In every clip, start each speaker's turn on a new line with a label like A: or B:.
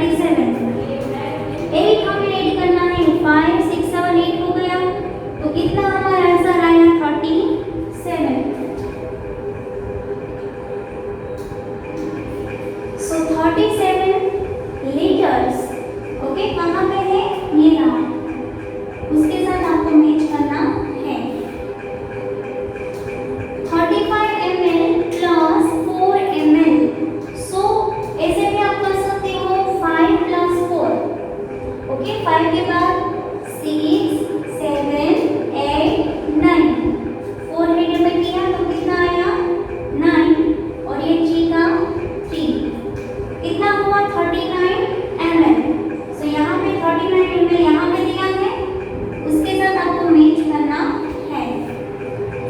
A: 37, 8 हमें ऐड करना है, 5 6 7 8 हो गया, तो कितना हमारा आंसर आया 37। सो 37 लीटर्स, ओके, कहाँ पे है, ये रहा, उसके साथ आपको मैच करना है। 35 ml प्लस 4 ml, सो ऐसे भी आप कर सकते हो 5 प्लस 4, ओके, 5 के बाद 6 7 8 9, 4 है डिवाइड किया तो कितना आया 9, और ये जी का 3, कितना हुआ 39 ml। सो यहाँ पे 39 ml यहाँ पे दिया है, उसके साथ आपको मैच करना है।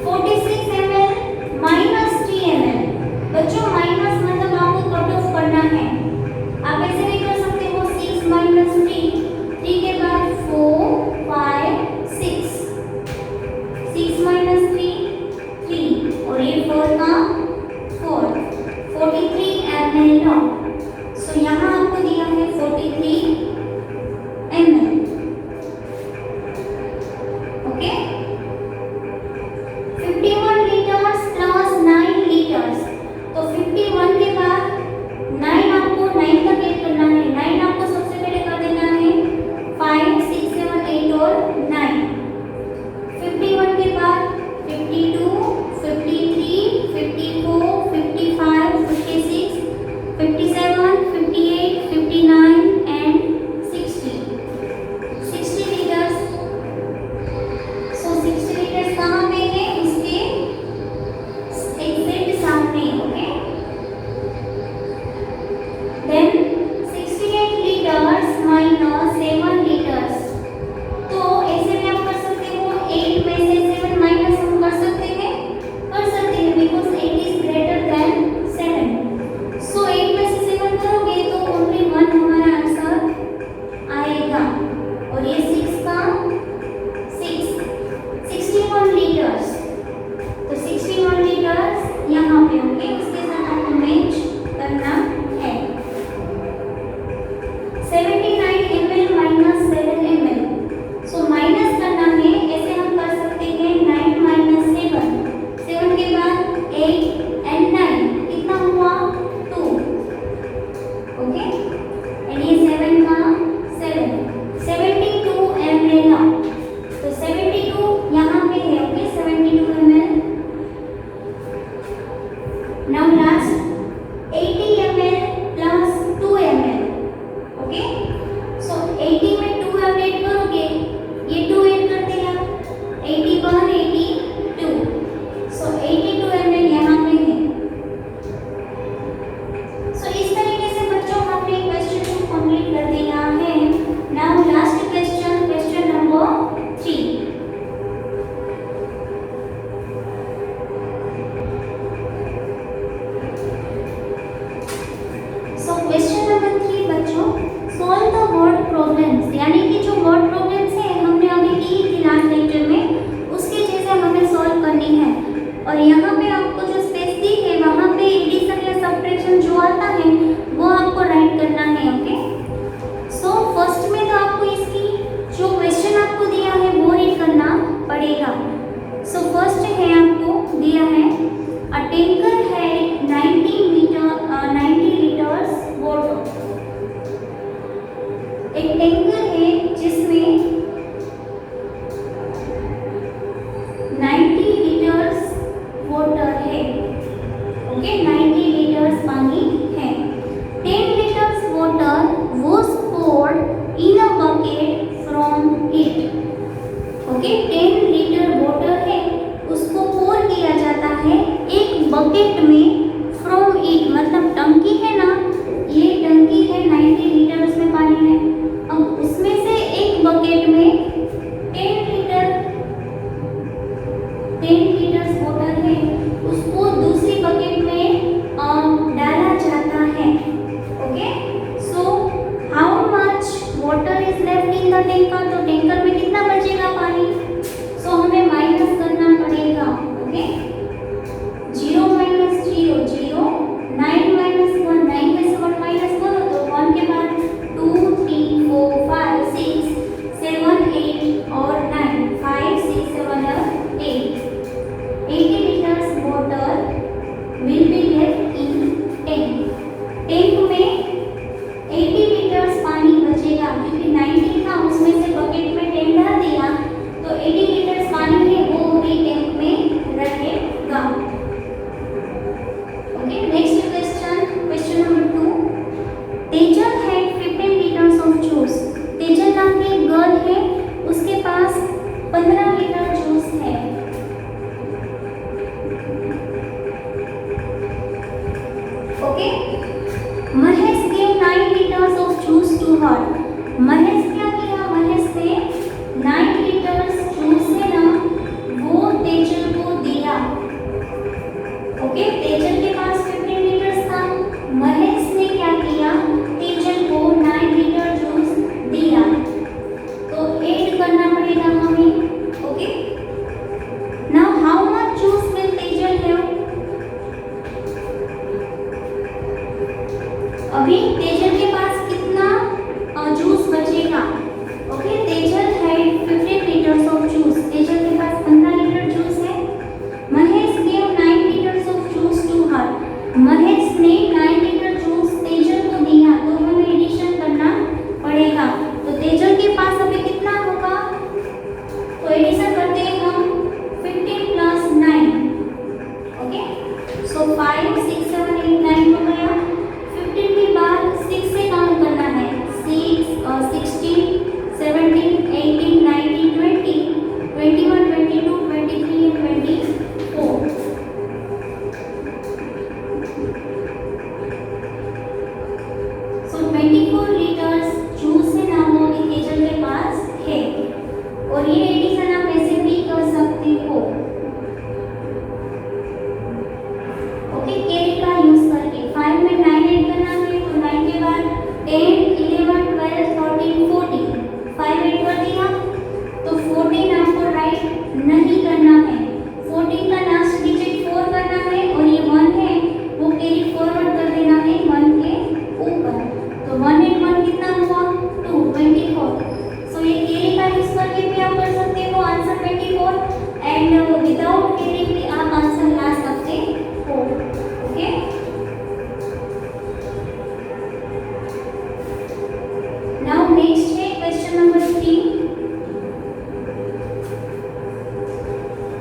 A: 46 ml माइनस 3 ml, बच्चों माइनस मतलब आपको कट ऑफ करना है, आप ऐसे भी कर सकते हो 6 माइनस 3, 3 के बाद 4 5 6, 6 माइनस 3 3, और ये 4 का 4, 43 ml लो। सो यहाँ आपको दिया है 43 ml, okay. 51 litres plus 9 litres, तो 51 के बाद 9 आपको 9 तक ऐड करना है, 9 आपको सबसे पहले कर देना है 5 6 7 8 और 9, 51 के बाद 52 53 54 55 56 57 58 59 एंड 60 लीटर्स। सो 60 लीटर्स कहाँ पे है, इसके एग्जैक्ट सामने, okay. Then 68 litres minus 7 litres, तो ऐसे भी आप कर सकते हो, 8 में से 7 माइनस हम कर सकते हैं बिकॉज 8 इज ग्रेटर देन 7। सो 8 में से 7 करोगे तो ओनली 1 हमारा आंसर आएगा, और ये 6 का 6, 61 लीटर्स, तो 61 लीटर्स यहाँ पे होंगे, उसके साथ आपको मैच करना है। 79 ml minus 7 ml, so minus करना है, ऐसे हम कर सकते हैं 9 माइनस 7, 7 के बाद 8 एंड 9, कितना हुआ 2, ओके, एंड ये 7 का 7, 72 ml, तो 72 यहाँ पे है, okay, 72 ml। Now last 80 ml plus 2 ml, okay, so 80 में 2 आप ऐड करोगे, ये 2 ऐड कर दिया, 81 82, सो 82 ml यहाँ पे है। सो इस तरीके से बच्चों हमने क्वेश्चन को कंप्लीट कर दिया है। Now last question, question number 3। So question number 3 बच्चों, सॉल्व द वर्ड प्रॉब्लम्स, यानी कि जो वर्ड प्रॉब्लम्स है हमने अभी की थी लास्ट लेक्चर में, उसके जैसे हमें सॉल्व करनी है, और यहाँ पे आपको जो स्पेस दी है वहाँ पे एडिशन या सब्ट्रैक्शन जो आता है वो आपको राइट करना है, ओके। सो फर्स्ट में तो आपको इसकी जो क्वेश्चन आपको दिया है वो रीड करना पड़ेगा। सो फर्स्ट है, आपको दिया है अ टैंकर है 90 लीटर्स वाटर, एक टैंकर है जिसमें 90 लीटर्स वाटर है, ओके, 90 लीटर्स पानी है। 10 litres water was poured in a bucket from it, okay, 10 litre water है उसको पोर किया जाता है एक बकेट में, फ्रॉम इट मतलब टंकी है ना, ये टंकी है 90 लीटर उसमें पानी है, अब उसमें से एक बकेट में 10 लीटर्स वाटर है, उसको दूसरी बकेट में डाला जाता है, okay. So how much water is left in the tanker, तो टैंकर में कितना बचेगा पानी, सो हमें माइनस करना पड़ेगा, ओके, 0 माइनस 0 80 लीटर्स पानी बचेगा, क्योंकि 90 था उसमें से बकेट में 10 डाल दिया तो 80 लीटर्स पानी है वो भी टैंक में रहेगा। Okay, next question number 2। Tejal had 15 litres of juice. Tejal नाम की एक गर्ल है, उसके पास 15 लीटर जूस है। Okay, Mahesh gave 9 liters of juice to her। Mahesh क्या किया, महेश ने 9 लीटर्स जूस है ना वो तेजल को दिया। ओके, तेजल के पास 15 लीटर्स था, महेश ने क्या किया, तेजल को 9 लीटर जूस दिया। तो ऐड करना पड़ेगा हमें। Okay, now how much juice will Tejal have. अभी तेजल के पास कितना जूस बचेगा। Okay, Tejal had 15 litres of juice. Tejal के पास 15 लीटर जूस है। Mahesh gave 9 litres of juice to her. Mahesh ने 9 लीटर जूस तेजल को दिया, तो हमें एडिशन करना पड़ेगा। तो तेजल के पास अभी कितना होगा, तो एडिशन करते हैं हम 15 प्लस 9। ओके, सो 5 6 7 8 9 हो गया। 15 के बाद 6 से काउंट करना है, 6 16 17 18 19 20 21 22 23 and 24। सो 24 लीटर्स जूस है ना वो अभी तेजल के पास है, और ये एडिशन आप ऐसे भी कर सकते हो। ओके, कैरी का यूज करके 5 में 9 ऐड करना है, तो 9 के बाद 10 11 12 13 14 5 ऐड कर दिया, तो 14 आपको राइट नहीं करना है। 14 का लास्ट डिजिट 4 करना है, और ये 1 है वो कैरी फॉरवर्ड कर देना है 1 के ऊपर। तो 1 and 1 कितना हुआ, 2 24। सो ये कैरी का यूज करके भी आप कर सकते हो आंसर 24, एंड विदाउट कैरी भी आप आंसर ला सकते हो। ओके, नाउ नेक्स्ट है question number 3।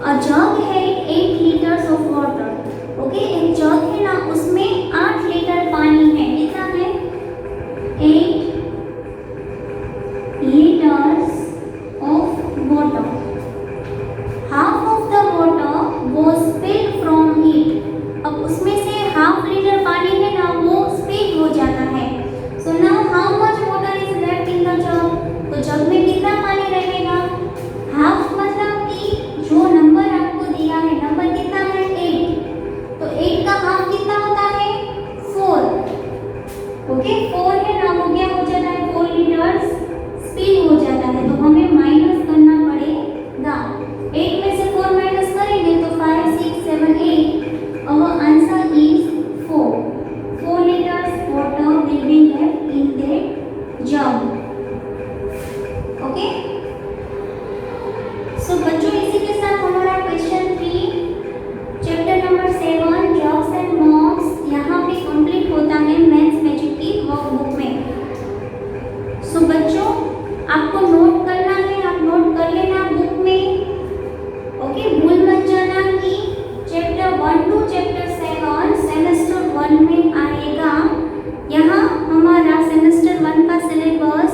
A: A jug had 8 litres of water. Okay, एक जग है ना उसमें 8 लीटर पानी है। कितना है, 8 liters of water। half of the water was spilled from it। अब उसमें से हाफ लीटर पानी है ना वो स्पिल हो जाता है। so now how much water is left in the jug। तो जग में कितना पानी रहेगा, हाफ मतलब कि जो नंबर आपको दिया है, नंबर कितना है 8, तो 8 का हाफ कितना होता है 4। ओके, 4 है ना वो क्या हो जाता है 4 लीटर्स स्पिल हो जाता है, तो हमें माइनस करना पड़ेगा। 8 में से 4 माइनस करेंगे तो 5 6 7 8, our answer is 4। 4 liters water will be left in the jug। Okay, so बच्चों इसी के साथ हमारा question 3 chapter number 7 jobs and mobs यहाँ पे कंप्लीट होता है मैथ्स मैजिक की वर्कबुक में। सो बच्चों आपको नोट करना है, आप नोट कर लेना बुक में। ओके, भूल मत जाना कि चैप्टर 1 टू चैप्टर 7 सेमेस्टर 1 में आएगा। यहाँ हमारा सेमेस्टर 1 का सिलेबस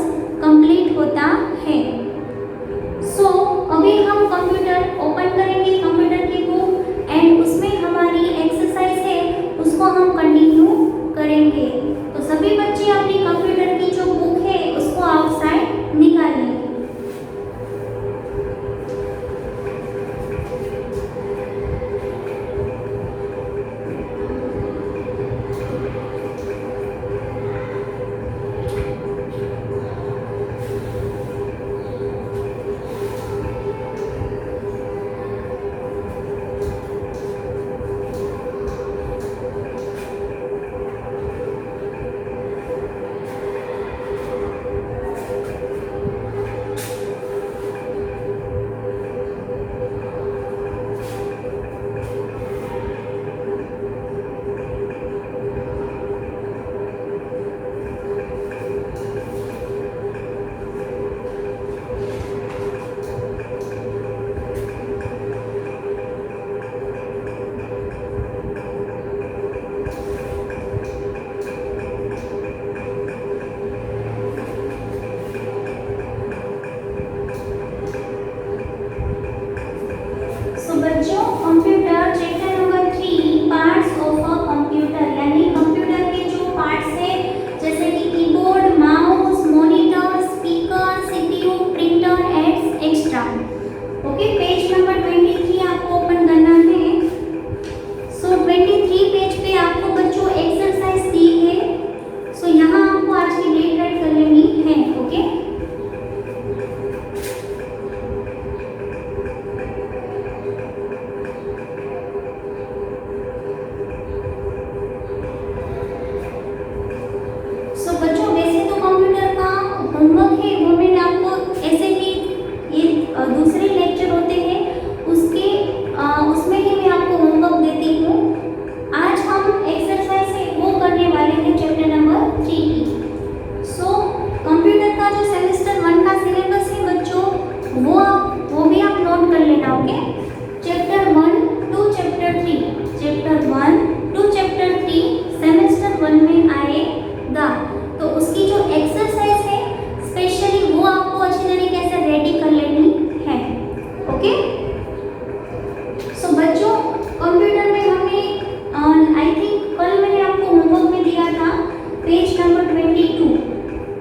A: नंबर 22।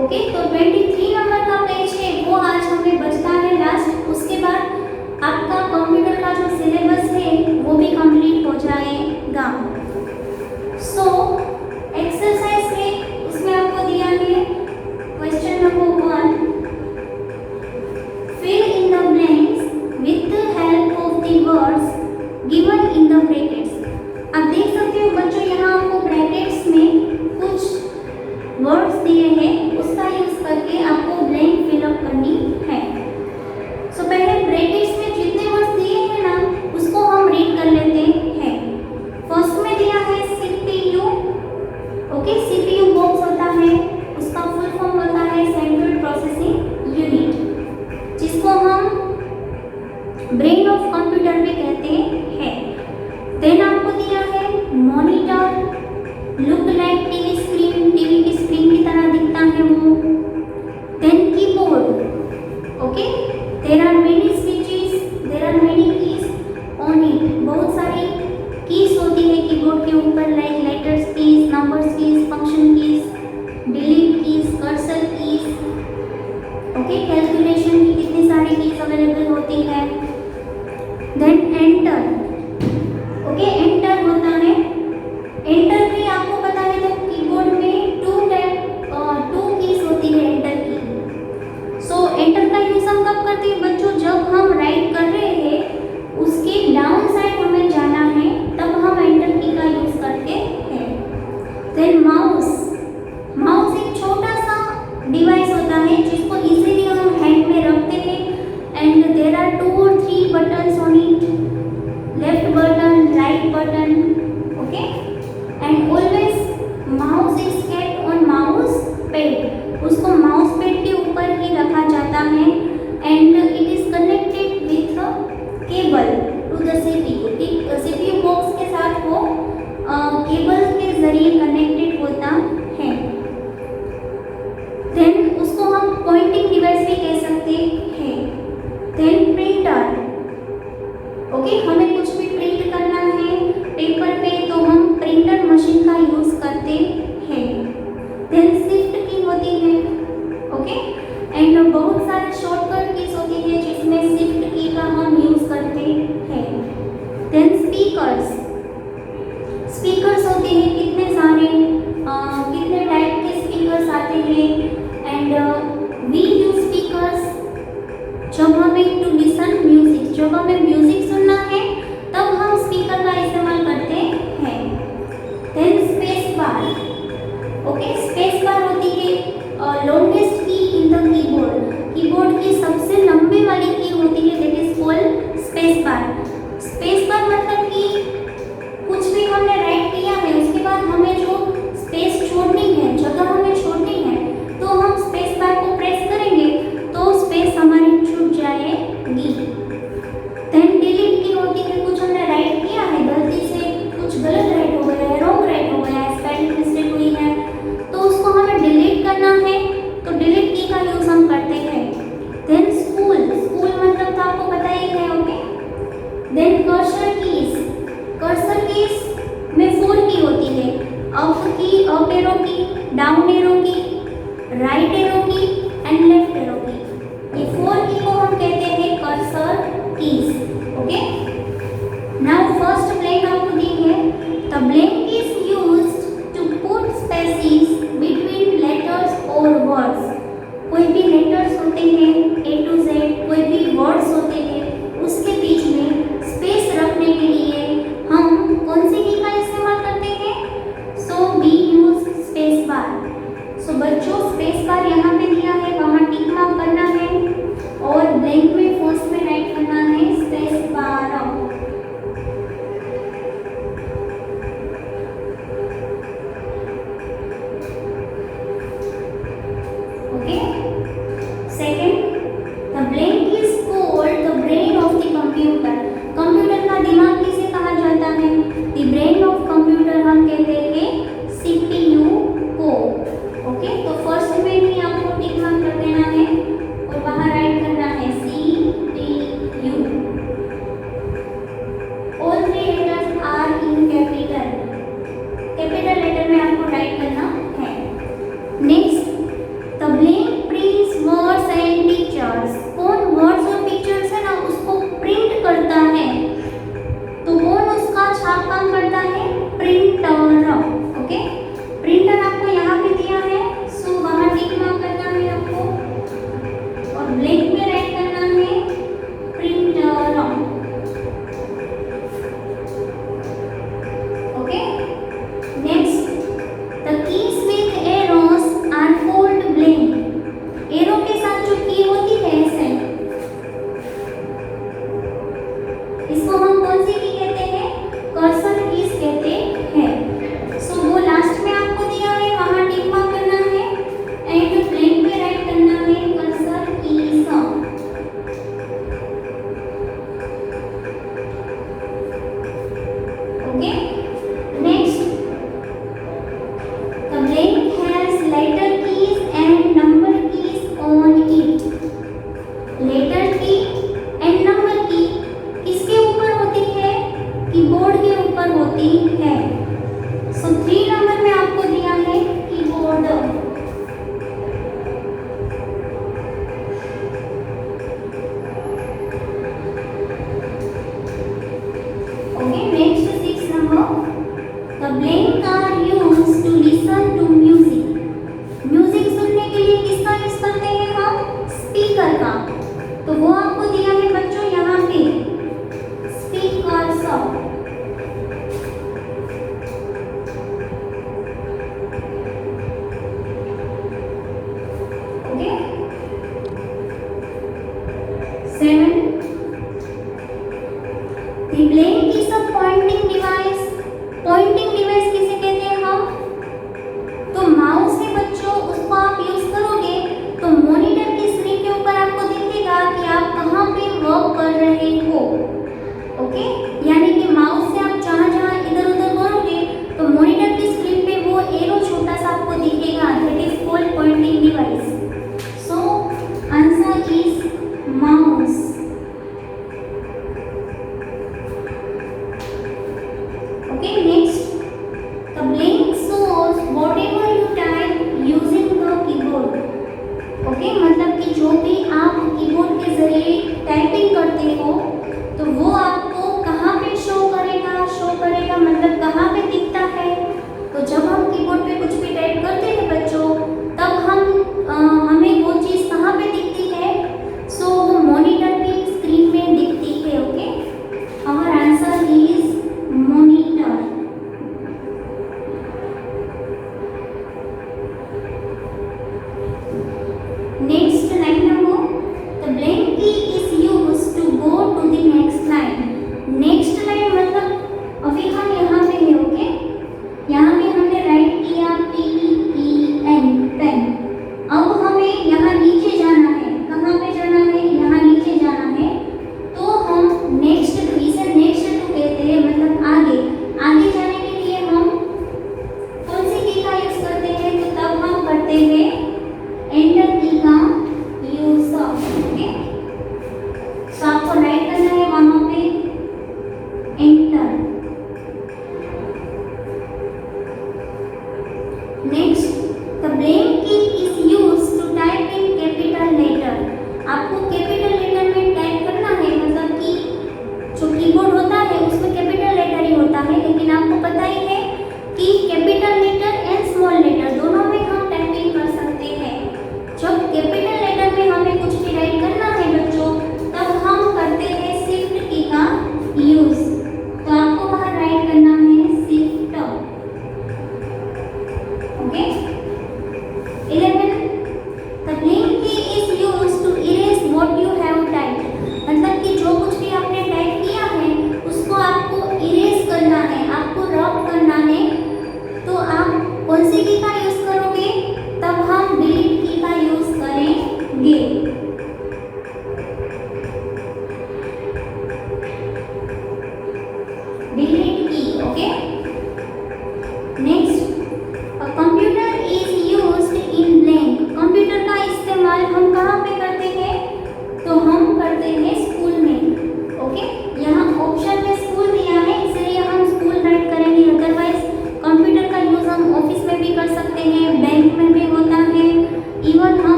A: ओके, तो 23 नंबर का पेज है वो आज हमें बचता है लास्ट। उसके बाद आपका कंप्यूटर का जो सिलेबस है वो भी कंप्लीट हो जाएगा। सो एक्सरसाइज है उसमें आपको दिया है question number 1, fill in the blanks with the help of the words given in the brackets। आप देख सकते हो बच्चों यहाँ आपको ब्रैकेट्स में कुछ वर्ड्स दिए हैं, उसका यूज करके आपको ब्लैंक फिलअप करनी है। सो पहले ब्रैकेट्स में जितने वर्ड्स दिए हैं ना उसको हम रीड कर लेते हैं। फर्स्ट में दिया है CPU। ओके, CPU बॉक्स होता है, उसका फुल फॉर्म होता है सेंट्रल प्रोसेसिंग यूनिट, जिसको हम ब्रेन ऑफ कंप्यूटर भी कहते हैं। देन आपको दिया है monitor, look like TV screen, TV की स्क्रीन की तरह दिखता है वो। Then keyboard, okay, there are many switches, there are many keys on it, बहुत सारी कीज होती है कीबोर्ड के ऊपर, like letters keys, numbers keys, function keys, delete keys, cursor keys. Okay, calculation की कितनी सारी कीज अवेलेबल होती है। देन एंटर, ओके, एंटर होता है। एंटर भी आपको पता है तो कीबोर्ड में टू कीज होती है एंटर की। सो एंटर का यूज हम कब करते हैं बच्चों, जब हम राइट कर रहे हैं उसके डाउन साइड हमें जाना है तब हम एंटर की का यूज करते हैं। देन माउस, माउस एक छोटा सा डिवाइस होता है जिसको इजीली हम हैंड में रखते हैं and there are 2 or 3 buttons on it, left button, right button, okay, and always mouse is kept on mouse pad, उसको माउस पैड के ऊपर ही रखा जाता है and it is connected with a cable to the CPU। CPU box के साथ वो cable के जरिए कनेक्टेड होता है। देन उसको हम पॉइंटिंग डिवाइस भी कह सकते हैं। देन प्रिंटर, ओके, हमें कुछ भी प्रिंट करना है पेपर पे तो हम प्रिंटर मशीन का यूज करते हैं। देन शिफ्ट की होती है, ओके, एंड बहुत सारे शॉर्टकट कीज होती है जिसमें शिफ्ट की का हम यूज करते हैं। देन स्पीकर्स, स्पीकर्स होते हैं कितने सारे, कितने टाइप के स्पीकर्स आते हैं एंड वी यूज स्पीकर्स जब हमें टू लिसन म्यूजिक, जब हमें म्यूजिक सुनना है तब हम स्पीकर का इस्तेमाल करते हैं। Then space bar, okay, space bar होती है longest key in the keyboard, keyboard की सबसे लंबी वाली की होती है, that is called space bar. Space bar मतलब कि कुछ भी हमने राइट किया है उसके बाद हमें जो स्पेस छोड़नी है, जगह हमें छोड़नी है, तो हम स्पेस बार को प्रेस करेंगे तो स्पेस हमारी छूट जाएगी। देन डिलीट की होती है, कुछ हमने राइट किया है गलती से, कुछ गलत राइट हो गया है, रॉन्ग राइट हो गया है, स्पेलिंग मिस्टेक हुई है तो उसको हमें डिलीट करना है तो डिलीट की का यूज हम करते हैं। देन स्कूल, स्कूल मतलब तो आपको पता ही है, okay. Then cursor keys, cursor keys में 4 की होती है, up key, up arrow key, down arrow key, right arrow key and left arrow key. ये 4 की को हम कहते हैं cursor keys, okay. Now first blank आपको दी है, the blank is used to put spaces between letters और words. कोई भी लेटर्स होते हैं A to Z, कोई भी वर्ड्स होते हैं उसके बीच में स्पेस रखने के लिए हम कौन सी की का इस्तेमाल करते हैं, so we use space bar. So बच्चों स्पेस बार यहाँ पे दिया है, वहाँ टिक मार्क करना है और ब्लैंक में फर्स्ट में राइट करना है space bar. Okay, second, the blank is called the brain of the computer. Computer का दिमाग किसे कहा जाता है, द ब्रेन ऑफ कंप्यूटर हम कहते हैं CPU को। ओके, तो फर्स्ट में ही आपको टिक मार्क कर देना है और वहाँ राइट करना है CPU। All 3 letters are in capital, capital letter में आपको राइट करना है। Next, the blank prints words and pictures. कौन वर्ड्स और पिक्चर्स है ना उसको प्रिंट करता है, तो कौन उसका छाप काम करता है? प्रिंटर। ओके, प्रिंटर आपको यहाँ पे दिया है, सो वहाँ टिक मार्क करना है आपको और ब्लैंक में राइट करना है printer. Okay, next, the keys with arrows are fold blank. Arrow के साथ जो की होती है ऐसे, इसको हम कौन सी की कहते हैं? कर्सर कीज कहते हैं। सो वो लास्ट में आपको दिया है, वहां टिक मार्क करना है एंड ब्लैंक पे राइट करना है cursor keys. Okay, next, the blank has letter keys and number keys on it. Letter key and number key किसके ऊपर होती है? कीबोर्ड के ऊपर होती है। सो 3 नंबर में आपको दिया है keyboard. Okay, next 6 number, the blank are used to listen to music. Music सुनने के लिए किसका यूज करते हैं हम? स्पीकर का। तो वो आपको दिया है बच्चों यहाँ पे स्पीकर सब। Okay, 7, the blank is a pointing device. Pointing device किसे कहते हैं हम? तो माउस है बच्चों, उसको आप यूज करोगे तो मॉनिटर की स्क्रीन के ऊपर आपको दिखेगा कि आप कहाँ पे वर्क कर रहे हो। ओके, यानी कि माउस से आप जहाँ जहाँ इधर उधर करोगे तो मॉनिटर की स्क्रीन पे वो एरो छोटा सा आपको दिखेगा, that is called pointing device.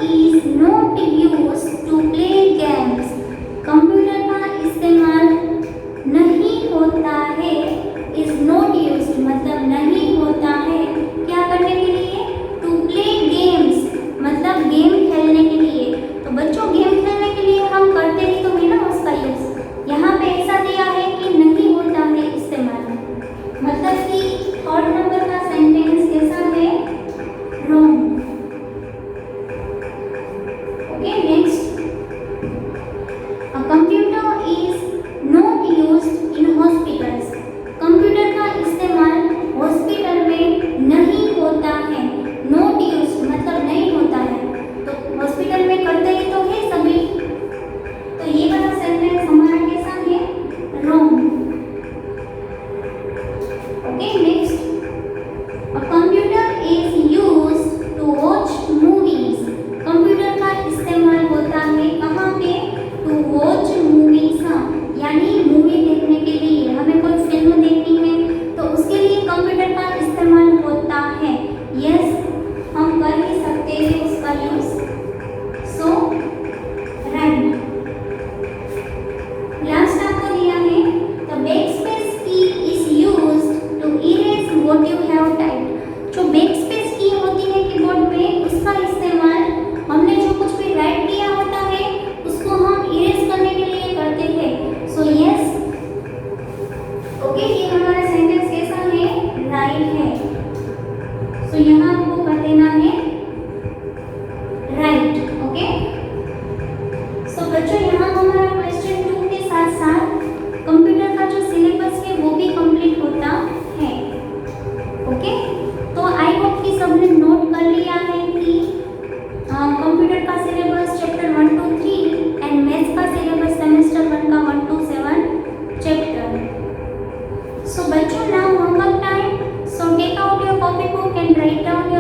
A: is not used to play games. Computer का इस्तेमाल नहीं होता है, is not used मतलब नहीं होता है, क्या करने के लिए? To play games मतलब गेम खेलने के लिए। तो बच्चों गेम खेलने के लिए हम करते ही तो है ना उसका यूज। यहाँ पे ऐसा दिया है कि नहीं होता है इस्तेमाल, मतलब कि थर्ड नंबर का सेंटेंस कैसा है? Wrong. Okay next, a computer is not used in hospitals. Computer का इस्तेमाल हॉस्पिटल में नहीं होता है। नॉट यूज्ड मतलब नहीं होता है, तो हॉस्पिटल में करते ही तो है सभी। तो ये वाला सेंटेंस हमारा कैसा है? Wrong. Okay next, a computer is used to watch movies. Computer का इस्तेमाल होता है कहाँ पे? टू वॉच मूवीज, यानी मूवी देखने के लिए। हमें कोई फिल्म देखनी है तो उसके लिए कंप्यूटर का इस्तेमाल होता है। यस, हम कर ही सकते हैं उसका यूज। सो राइट। लास्ट आपको दिया है, the backspace key is used to erase what you have typed. जो बैकस्पेस की होती है कीबोर्ड में, उसका इस्तेमाल हमने जो कुछ भी राइट किया होता है उसको हम इरेज करने के लिए करते हैं। सो यस, ओके, ये हमारा सेंटेंस कैसा है? राइट है। सो यहाँ आपको कर देना है राइट। ओके, सो बच्चों यहाँ हमारा क्वेश्चन 2 के साथ साथ कंप्यूटर का जो सिलेबस है वो भी कंप्लीट होता है। ओके, तो आई होप कि सबने नोट कर लिया है कि कंप्यूटर का syllabus chapter 1 to 3 and maths का सिलेबस सेमेस्टर 1 का 1 to 7 चैप्टर। सो बच्चों, now homework time. So take out your copy book and write down your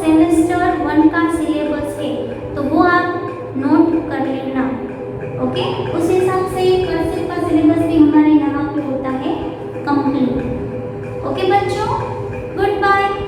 A: semester 1 का सिलेबस है तो वो आप नोट कर लेना। ओके, उस हिसाब से कर्सिव का सिलेबस भी हमारे यहाँ पे होता है कंप्लीट। ओके बच्चों, गुड बाय।